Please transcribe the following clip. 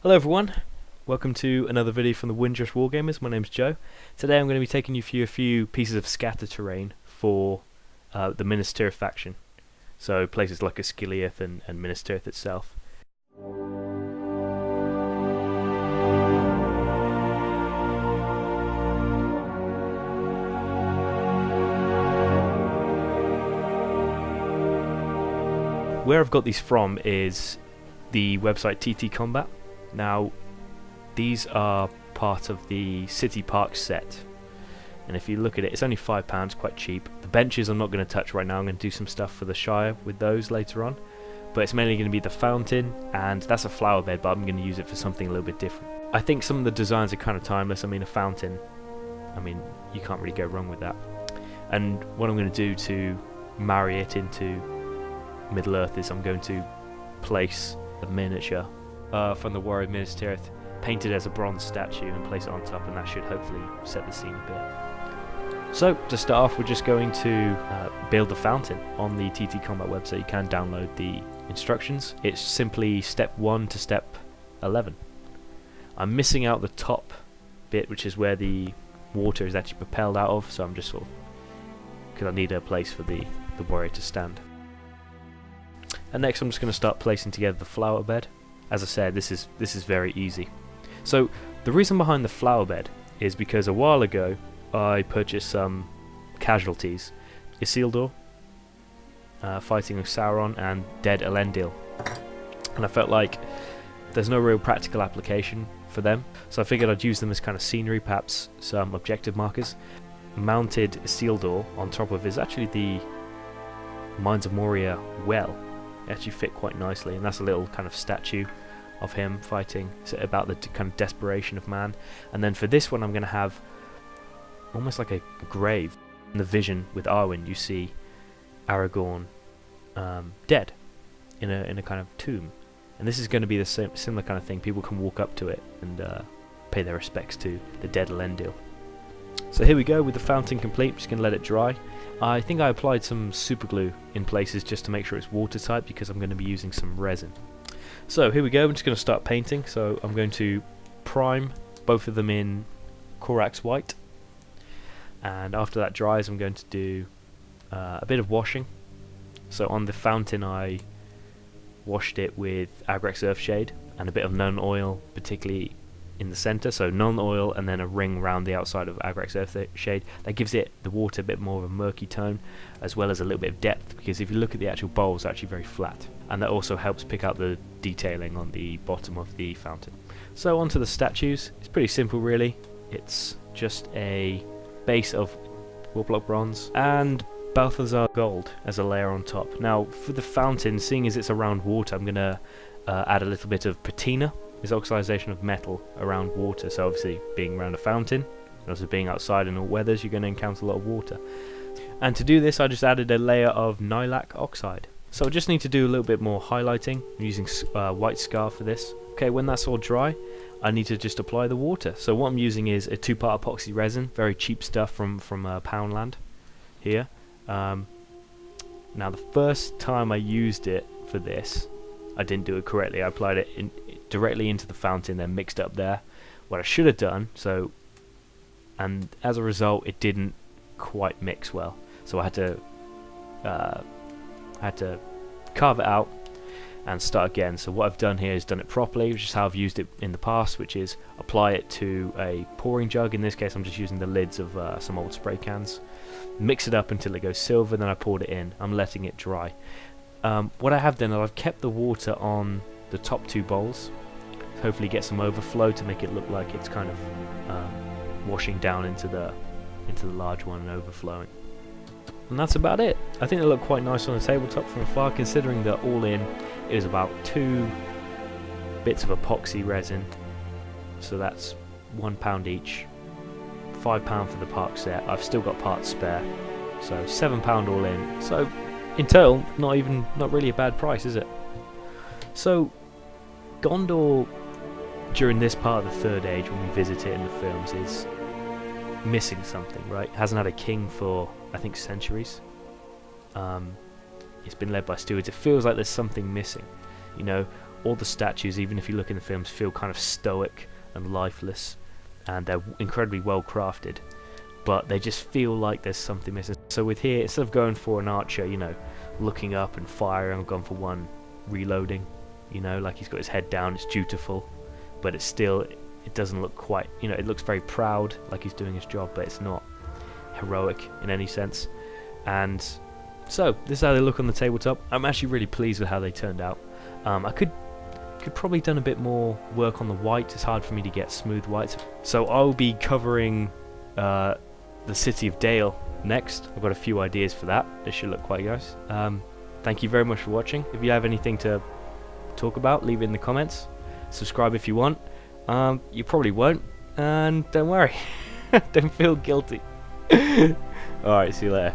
Hello everyone, welcome to another video from the Windrush Wargamers. My name's Joe. Today I'm going to be taking you through a few pieces of scatter terrain for the Minas Tirith faction. So places like Osgiliath and Minas Tirith itself. Where I've got these from is the website TT Combat. Now, these are part of the City Park set, and if you look at it, it's only £5, quite cheap. The benches I'm not going to touch right now. I'm going to do some stuff for the Shire with those later on, but it's mainly going to be the fountain, and that's a flower bed, but I'm going to use it for something a little bit different. I think some of the designs are kind of timeless. I mean, a fountain, you can't really go wrong with that. And what I'm going to do to marry it into Middle-earth is I'm going to place a miniature from the warrior Minas Tirith, painted as a bronze statue, and place it on top, and that should hopefully set the scene a bit. So to start off, we're just going to build the fountain on the TT Combat website. You can download the instructions. It's simply step 1 to step 11. I'm missing out the top bit, which is where the water is actually propelled out of, so I'm just because I need a place for the warrior to stand. And next I'm just going to start placing together the flower bed. As I said, this is very easy. So the reason behind the flower bed is because a while ago I purchased some casualties. Isildur fighting with Sauron and dead Elendil. And I felt like there's no real practical application for them, so I figured I'd use them as kind of scenery, perhaps some objective markers. Mounted Isildur on top of is actually the Mines of Moria well. Actually fit quite nicely, and that's a little kind of statue of him fighting, so about the kind of desperation of man. And then for this one I'm going to have almost like a grave. In the vision with Arwen you see Aragorn dead in a kind of tomb, and this is going to be the similar kind of thing. People can walk up to it and pay their respects to the dead Elendil. So here we go with the fountain complete. I'm just going to let it dry. I think I applied some super glue in places just to make sure it's watertight, because I'm going to be using some resin. So here we go, I'm just going to start painting. So I'm going to prime both of them in Corax White, and after that dries I'm going to do a bit of washing. So on the fountain I washed it with Agrex Earthshade and a bit of Nuln Oil, particularly in the center, so Nuln Oil and then a ring around the outside of Agrex Earthshade. That gives it, the water, a bit more of a murky tone, as well as a little bit of depth, because if you look at the actual bowl, it's actually very flat, and that also helps pick out the detailing on the bottom of the fountain. So onto the statues. It's pretty simple really. It's just a base of Worblock Bronze and Balthazar Gold as a layer on top. Now for the fountain, seeing as it's around water, I'm going to add a little bit of patina. Is oxidization of metal around water, so obviously being around a fountain and also being outside in all weathers, you're going to encounter a lot of water. And to do this I just added a layer of Nailac oxide. So I just need to do a little bit more highlighting. I'm using white scar for this. Okay, when that's all dry I need to just apply the water. So what I'm using is a 2-part epoxy resin, very cheap stuff from Poundland here. Now the first time I used it for this I didn't do it correctly. I applied it directly into the fountain, then mixed up there. What I should have done, and as a result it didn't quite mix well, so I had to carve it out and start again. So what I've done here is done it properly, which is how I've used it in the past, which is apply it to a pouring jug. In this case I'm just using the lids of some old spray cans, mix it up until it goes silver, then I poured it in. I'm letting it dry. What I have done is I've kept the water on the top 2 bowls, hopefully get some overflow to make it look like it's kind of washing down into the large one and overflowing. And that's about it. I think they look quite nice on the tabletop from afar, considering that all in it is about 2 bits of epoxy resin, so that's £1 each, £5 for the park set. I've still got parts spare, so £7 all in. So in total, not really a bad price, is it? So Gondor during this part of the Third Age, when we visit it in the films, is missing something, right? It hasn't had a king for I think centuries. It's been led by stewards. It feels like there's something missing. You know, all the statues, even if you look in the films, feel kind of stoic and lifeless, and they're incredibly well crafted, but they just feel like there's something missing. So with here, instead of going for an archer, you know, looking up and firing, I've gone for one reloading, you know, like he's got his head down, it's dutiful, but it's still, it doesn't look quite, you know, it looks very proud, like he's doing his job, but it's not heroic in any sense. And so this is how they look on the tabletop. I'm actually really pleased with how they turned out. I could probably done a bit more work on the white. It's hard for me to get smooth whites, so I'll be covering the city of Dale next. I've got a few ideas for that. It should look quite nice. Thank you very much for watching. If you have anything to talk about, leave it in the comments. Subscribe if you want. You probably won't, and don't worry. Don't feel guilty. Alright, see you later.